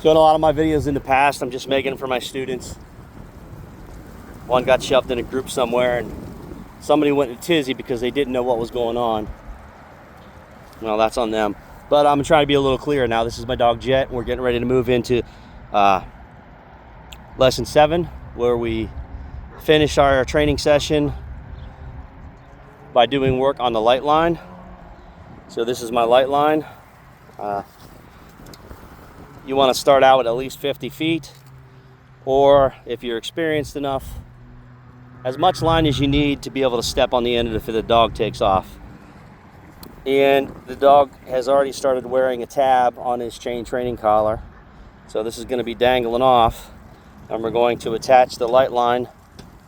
So in a lot of my videos in the past, I'm just making them for my students. One got shoved in a group somewhere and somebody went in a tizzy because they didn't know what was going on. Well, that's on them. But I'm trying to be a little clearer now. This is my dog Jett. We're getting ready to move into lesson 7, where we finish our training session by doing work on the light line. So this is my light line. You want to start out at least 50 feet, or if you're experienced enough, as much line as you need to be able to step on the end of it if the dog takes off. And the dog has already started wearing a tab on his chain training collar. So this is going to be dangling off, and we're going to attach the light line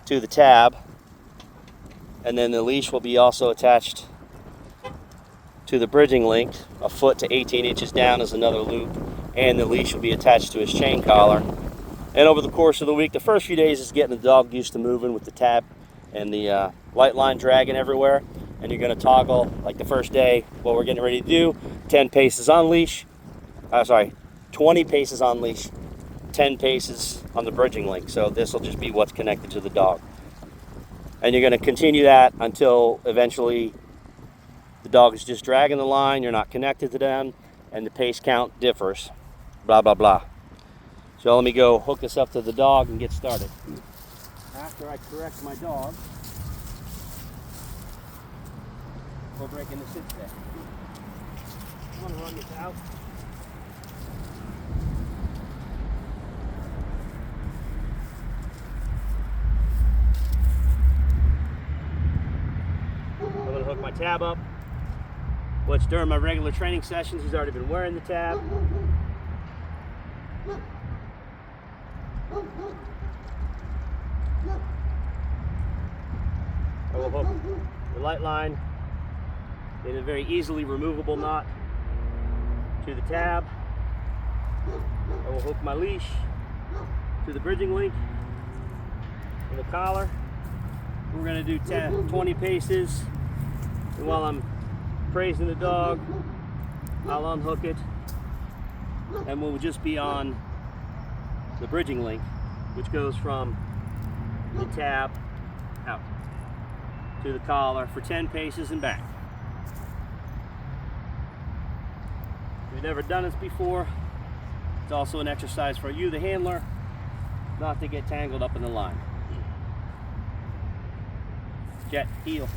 to the tab, and then the leash will be also attached to the bridging link. A foot to 18 inches down is another loop, and the leash will be attached to his chain collar. And over the course of the week, the first few days is getting the dog used to moving with the tab and the light line dragging everywhere. And you're going to toggle, like the first day, what we're getting ready to do, 10 paces on leash, 20 paces on leash, 10 paces on the bridging link. So this will just be what's connected to the dog. And you're going to continue that until eventually the dog is just dragging the line, you're not connected to them, and the pace count differs, blah, blah, blah. So let me go hook this up to the dog and get started. After I correct my dog, we're breaking the sit step. I'm going to run this out. I'm going to hook my tab up, which during my regular training sessions, he's already been wearing the tab. I will hook the light line in a very easily removable knot to the tab. I will hook my leash to the bridging link and the collar. We're going to do 20 paces, and while I'm praising the dog, I'll unhook it, and we'll just be on the bridging link, which goes from the tab out to the collar for 10 paces and back. If you've never done this before, it's also an exercise for you, the handler, not to get tangled up in the line. Jett, heel.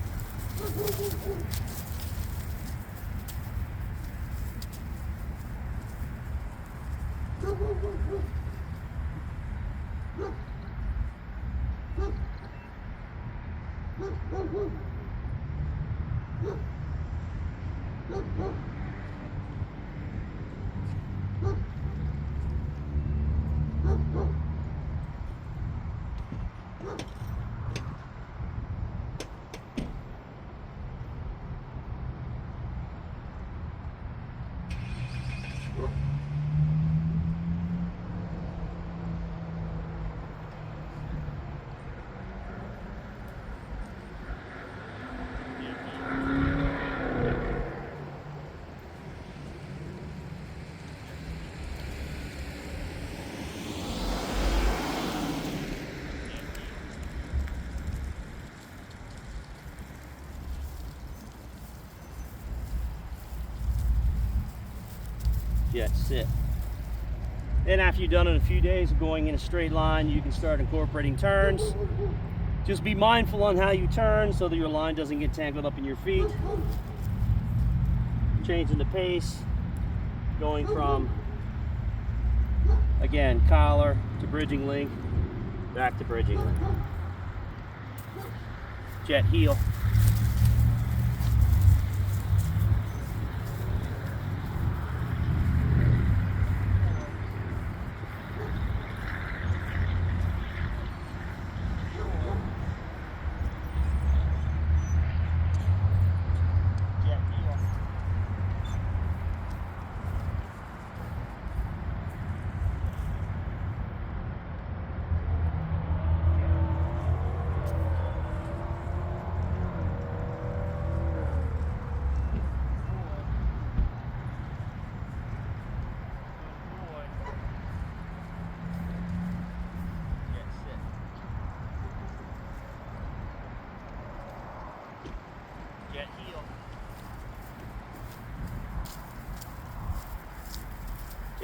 Jett, sit. Then after you've done it a few days of going in a straight line, you can start incorporating turns. Just be mindful on how you turn so that your line doesn't get tangled up in your feet. Changing the pace, going from, again, collar to bridging link, back to bridging link. Jett, heel.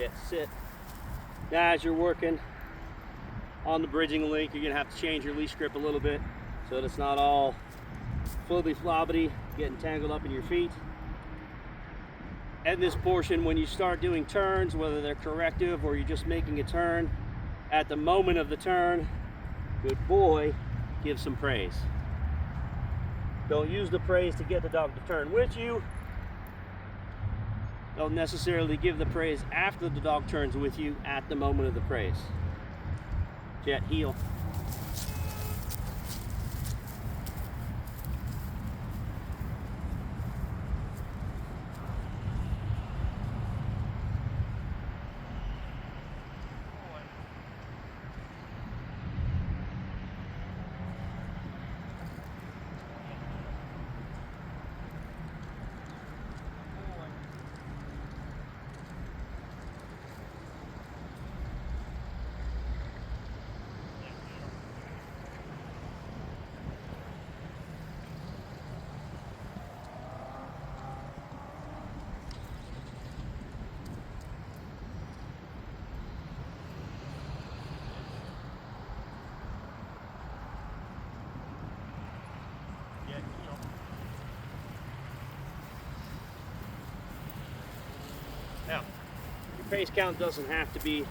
Jet, sit. Now as you're working on the bridging link, you're gonna have to change your leash grip a little bit so that it's not all flibby-flobbity, getting tangled up in your feet. And this portion, when you start doing turns, whether they're corrective or you're just making a turn, at the moment of the turn, good boy, give some praise. Don't use the praise to get the dog to turn with you. Don't necessarily give the praise after the dog turns with you at the moment of the praise. Jet, heel. Now, your pace count doesn't have to be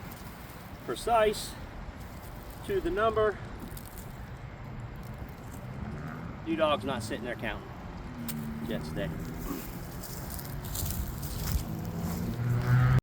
precise to the number. Your dog's not sitting there counting. Jet, stay.